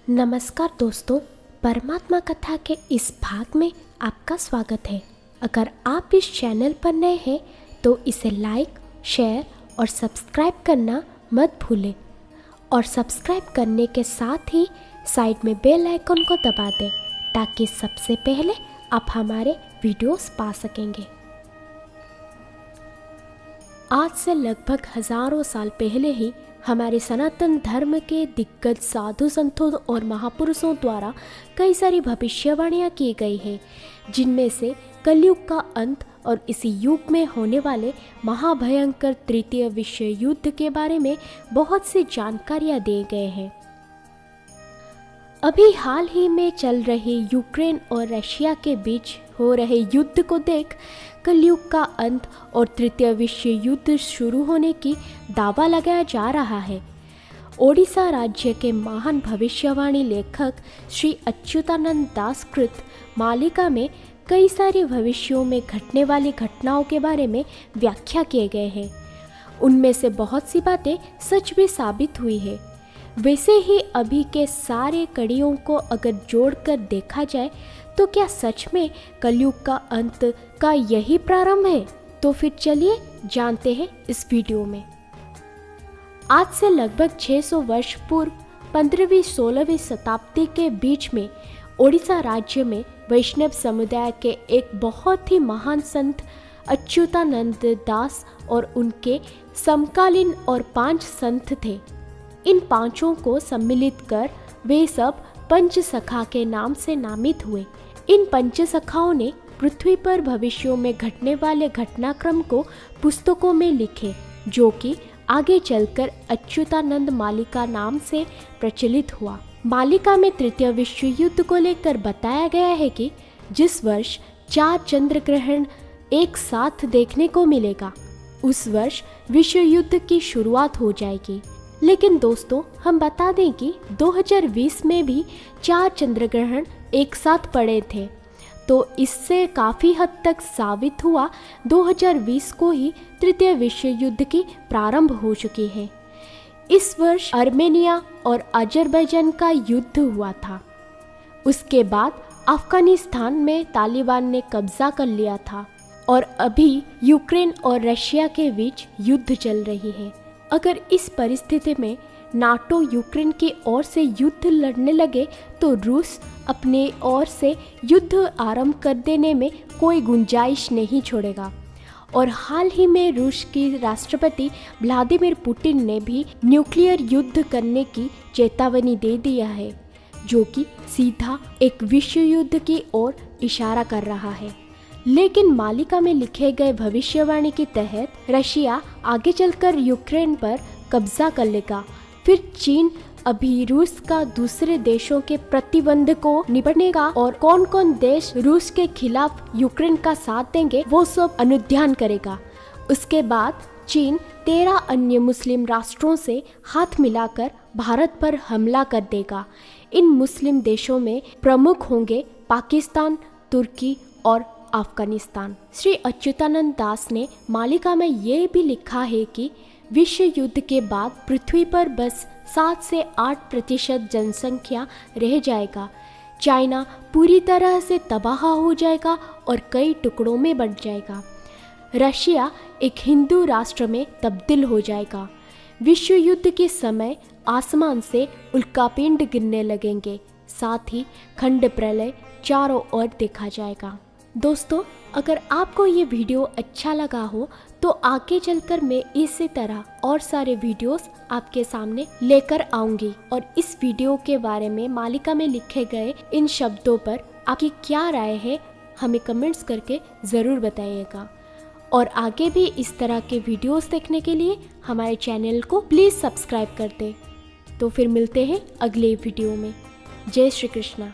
नमस्कार दोस्तों, परमात्मा कथा के इस भाग में आपका स्वागत है। अगर आप इस चैनल पर नए हैं तो इसे लाइक, शेयर और सब्सक्राइब करना मत भूलें और सब्सक्राइब करने के साथ ही साइड में बेल आइकन को दबा दें ताकि सबसे पहले आप हमारे वीडियोस पा सकेंगे। आज से लगभग हजारों साल पहले ही हमारे सनातन धर्म के दिग्गज साधु संतों और महापुरुषों द्वारा कई सारी भविष्यवाणियाँ की गई हैं, जिनमें से कलयुग का अंत और इसी युग में होने वाले महाभयंकर तृतीय विश्व युद्ध के बारे में बहुत सी जानकारियाँ दिए गए हैं। अभी हाल ही में चल रहे यूक्रेन और रशिया के बीच हो रहे युद्ध को देख कलयुग का अंत और तृतीय विश्व युद्ध शुरू होने की दावा लगाया जा रहा है। ओडिशा राज्य के महान भविष्यवाणी लेखक श्री अच्युतानंद दास कृत मालिका में कई सारी भविष्यों में घटने वाली घटनाओं के बारे में व्याख्या किए गए हैं। उनमें से बहुत सी बातें सच भी साबित हुई है। वैसे ही अभी के सारे कड़ियों को अगर जोड़कर देखा जाए तो क्या सच में कलयुग का अंत का यही प्रारंभ है? तो फिर चलिए जानते हैं इस वीडियो में। आज से लगभग 600 वर्ष पूर्व 15वीं-16वीं शताब्दी के बीच में ओडिशा राज्य में वैष्णव समुदाय के एक बहुत ही महान संत अच्युतानंद दास और उनके समकालीन और 5 संत थे। इन पांचों को सम्मिलित कर वे सब पंचसखा के नाम से नामित हुए। इन पंचसखाओं ने पृथ्वी पर भविष्यों में घटने वाले घटनाक्रम को पुस्तकों में लिखे, जो कि आगे चलकर अच्युतानंद मालिका नाम से प्रचलित हुआ। मालिका में तृतीय विश्व युद्ध को लेकर बताया गया है कि जिस वर्ष 4 चंद्र ग्रहण एक साथ देखने को मिलेगा, उस वर्ष विश्व युद्ध की शुरुआत हो जाएगी। लेकिन दोस्तों, हम बता दें कि 2020 में भी 4 चंद्र ग्रहण एक साथ पड़े थे, तो इससे काफ़ी हद तक साबित हुआ 2020 को ही तृतीय विश्व युद्ध की प्रारंभ हो चुकी है। इस वर्ष आर्मेनिया और अजरबैजान का युद्ध हुआ था। उसके बाद अफगानिस्तान में तालिबान ने कब्जा कर लिया था और अभी यूक्रेन और रशिया के बीच युद्ध चल रही है। अगर इस परिस्थिति में नाटो यूक्रेन की ओर से युद्ध लड़ने लगे तो रूस अपने ओर से युद्ध आरंभ कर देने में कोई गुंजाइश नहीं छोड़ेगा। और हाल ही में रूस की राष्ट्रपति व्लादिमीर पुतिन ने भी न्यूक्लियर युद्ध करने की चेतावनी दे दिया है, जो कि सीधा एक विश्व युद्ध की ओर इशारा कर रहा है। लेकिन मालिका में लिखे गए भविष्यवाणी के तहत रशिया आगे चलकर यूक्रेन पर कब्जा कर लेगा। फिर चीन अभी रूस का दूसरे देशों के प्रतिबंध को निपटने और कौन कौन देश रूस के खिलाफ यूक्रेन का साथ देंगे वो सब अनुध्यान करेगा। उसके बाद चीन 13 अन्य मुस्लिम राष्ट्रों से हाथ मिलाकर भारत पर हमला कर देगा। इन मुस्लिम देशों में प्रमुख होंगे पाकिस्तान, तुर्की और अफगानिस्तान। श्री अच्युतानंद दास ने मालिका में ये भी लिखा है कि विश्व युद्ध के बाद पृथ्वी पर बस 7 से 8% जनसंख्या रह जाएगा। चाइना पूरी तरह से तबाह हो जाएगा और कई टुकड़ों में बंट जाएगा। रशिया एक हिंदू राष्ट्र में तब्दील हो जाएगा। विश्व युद्ध के समय आसमान से उल्कापिंड गिरने लगेंगे, साथ ही खंड प्रलय चारों ओर देखा जाएगा। दोस्तों, अगर आपको ये वीडियो अच्छा लगा हो तो आगे चलकर मैं इसी तरह और सारे वीडियोस आपके सामने लेकर आऊंगी और इस वीडियो के बारे में मालिका में लिखे गए इन शब्दों पर आपकी क्या राय है हमें कमेंट्स करके ज़रूर बताइएगा। और आगे भी इस तरह के वीडियोस देखने के लिए हमारे चैनल को प्लीज़ सब्सक्राइब कर दें। तो फिर मिलते हैं अगले वीडियो में। जय श्री कृष्णा।